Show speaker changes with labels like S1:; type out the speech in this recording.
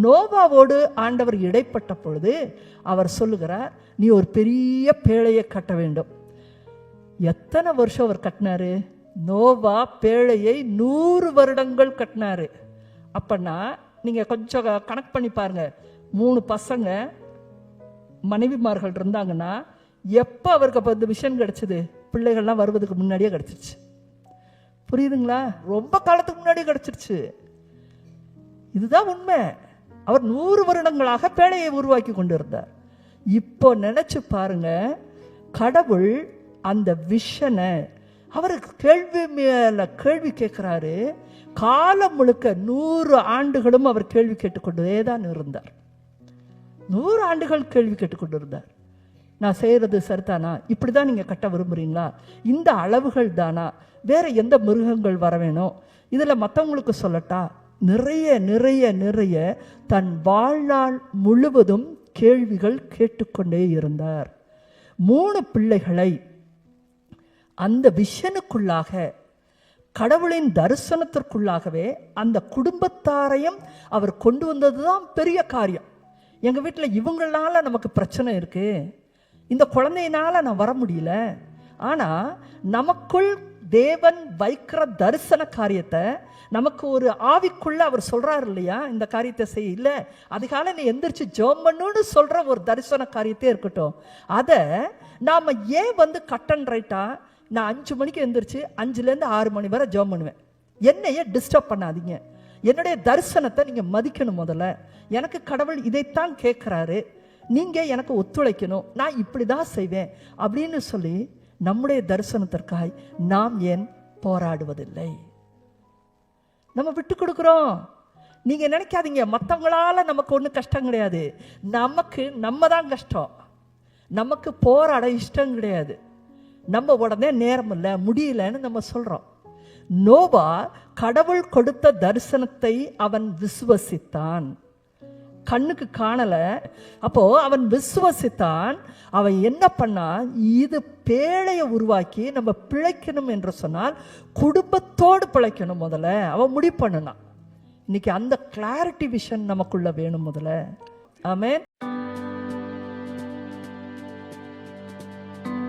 S1: நோவாவோடு ஆண்டவர் இடைப்பட்ட பொழுது அவர் சொல்லுகிறார், நீ ஒரு பெரிய பேழையை கட்ட வேண்டும். எத்தனை வருஷம் அவர் கட்டினாரு? நோவா பேழையை 100 வருடங்கள் கட்டினாரு. அப்பன்னா நீங்க கொஞ்சம் கணக்கு பண்ணி பாருங்க. 3 பசங்க மனைவிமார்கள் இருந்தாங்கன்னா எப்போ அவருக்கு அப்போ இந்த விஷயம் கிடைச்சது? பிள்ளைகள்லாம் வருவதுக்கு முன்னாடியே கிடைச்சிருச்சு. புரியுதுங்களா? ரொம்ப காலத்துக்கு முன்னாடியே கிடைச்சிருச்சு. இதுதான் உண்மை. அவர் 100 வருடங்களாக பேழையை உருவாக்கி கொண்டு இருந்தார். இப்போ நினைச்சு பாருங்க, கடவுள் அந்த விஷனை அவருக்கு கேள்வி மேல கேள்வி கேட்கிறாரு. காலம் முழுக்க 100 ஆண்டுகளும் அவர் கேள்வி கேட்டுக்கொண்டே தான் இருந்தார். 100 ஆண்டுகள் கேள்வி கேட்டுக்கொண்டு இருந்தார். நான் செய்யறது சரிதானா? இப்படிதான் நீங்க கட்ட விரும்புறீங்களா? இந்த அளவுகள் தானா? வேற எந்த மிருகங்கள் வர வேணும்? இதுல மற்றவங்களுக்கு சொல்லட்டா? நிறைய நிறைய நிறைய தன் வாழ்நாள் முழுவதும் கேள்விகள் கேட்டுக்கொண்டே இருந்தார். 3 பிள்ளைகளை அந்த விஷனுக்குள்ளாக, கடவுளின் தரிசனத்திற்குள்ளாகவே அந்த குடும்பத்தாரையும் அவர் கொண்டு வந்ததுதான் பெரிய காரியம். எங்க வீட்டில் இவங்களால நமக்கு பிரச்சனை இருக்கு, இந்த குழந்தையினால நான் வர முடியல. ஆனா நமக்குள் தேவன் வைக்கிற தரிசன காரியத்தை நமக்கு ஒரு ஆவிக்குள்ள அவர் சொல்றாரு இல்லையா, இந்த காரியத்தை செய்ய இல்ல அதிகாலை நீ எந்திரிச்சு ஜெபம் பண்ணுன்னு சொல்ற ஒரு தரிசன காரியத்தே இருக்கட்டும். அதை நாம ஏன் கட்டன் ரைட்டா நான் 5 மணிக்கு எந்திரிச்சு 5லேருந்து 6 மணி வரை ஜெபம் பண்ணுவேன். என்னையே டிஸ்டர்ப் பண்ணாதீங்க. என்னுடைய தரிசனத்தை நீங்க மதிக்கணும். முதல்ல எனக்கு கடவுள் இதைத்தான் கேட்கிறாரு, நீங்க எனக்கு ஒத்துழைக்கணும், நான் இப்படிதான் செய்வேன் அப்படின்னு சொல்லி நம்முடைய தரிசனத்திற்காய் நாம் ஏன் போராடுவதில்லை? நம்ம விட்டு கொடுக்கிறோம். நீங்க நினைக்காதீங்க மற்றவங்களால நமக்கு ஒன்றும் கஷ்டம் கிடையாது. நமக்கு நம்ம தான் கஷ்டம். நமக்கு போராட இஷ்டம் கிடையாது. நம்ம உடனே நேரம் இல்லை, முடியலன்னு நம்ம சொல்றோம். நோவா கடவுள் கொடுத்த தரிசனத்தை அவன் விசுவசித்தான். கண்ணுக்கு காணல, அப்போ அவன் விசுவசித்தான். அவன் என்ன பண்ணா, இது பேழையை உருவாக்கி நம்ம பிழைக்கணும் என்று சொன்னால் குடும்பத்தோடு பிழைக்கணும். முதல்ல அவன் முடிவு பண்ணனா. இன்னைக்கு அந்த கிளாரிட்டி விஷன் நமக்குள்ள வேணும் முதல்ல. ஆமென்.